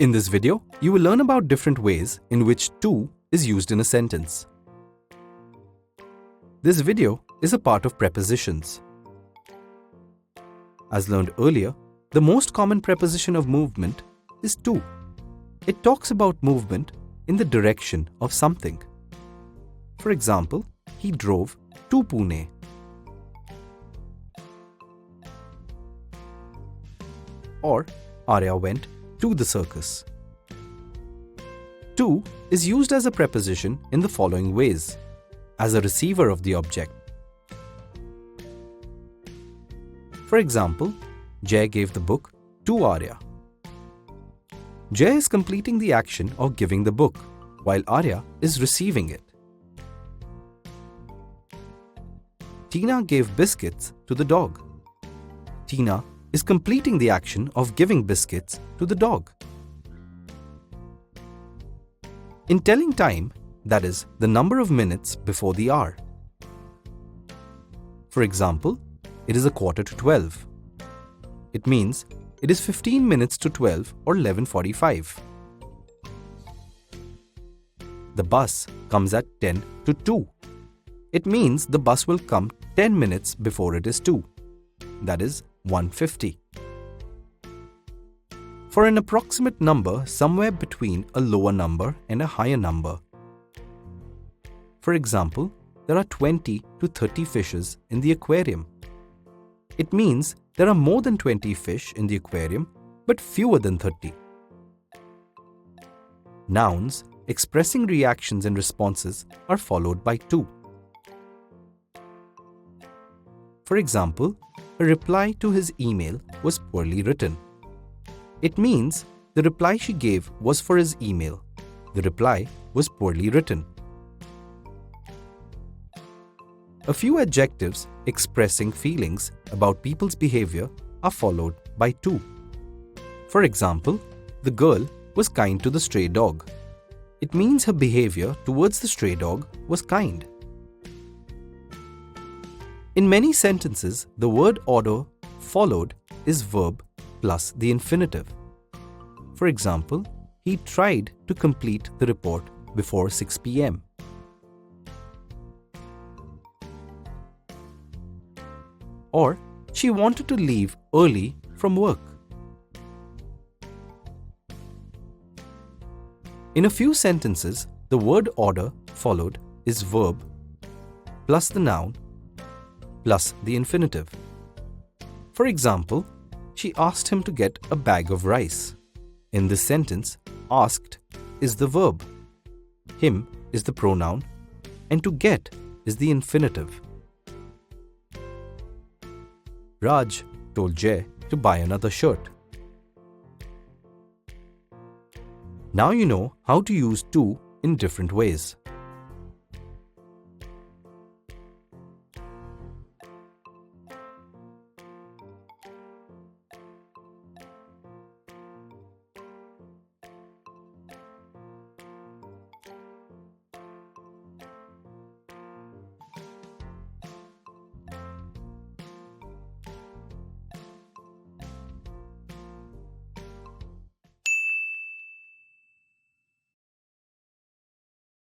In this video, you will learn about different ways in which to is used in a sentence. This video is a part of prepositions. As learned earlier, the most common preposition of movement is to. It talks about movement in the direction of something. For example, he drove to Pune. Or Arya went to the circus. To is used as a preposition in the following ways: as a receiver of the object. For example, Jay gave the book to Arya. Jay is completing the action of giving the book, while Arya is receiving it. Tina gave biscuits to the dog. Tina is completing the action of giving biscuits to the dog. In telling time, that is, the number of minutes before the hour. For example, it is 11:45. It means it is 15 minutes to 12 or 11:45. The bus comes at 10 to 2. It means the bus will come 10 minutes before it is 2. That is 1:50. For an approximate number somewhere between a lower number and a higher number. For example, there are 20 to 30 fishes in the aquarium. It means there are more than 20 fish in the aquarium, but fewer than 30. Nouns expressing reactions and responses are followed by to. For example, a reply to his email was poorly written. It means the reply she gave was for his email. The reply was poorly written. A few adjectives expressing feelings about people's behavior are followed by to. For example, the girl was kind to the stray dog. It means her behavior towards the stray dog was kind. In many sentences, the word order followed is verb plus the infinitive. For example, he tried to complete the report before 6 p.m. Or, she wanted to leave early from work. In a few sentences, the word order followed is verb plus the noun plus the infinitive. For example, she asked him to get a bag of rice. In this sentence, asked is the verb, him is the pronoun, and to get is the infinitive. Raj told Jay to buy another shirt. Now you know how to use to in different ways.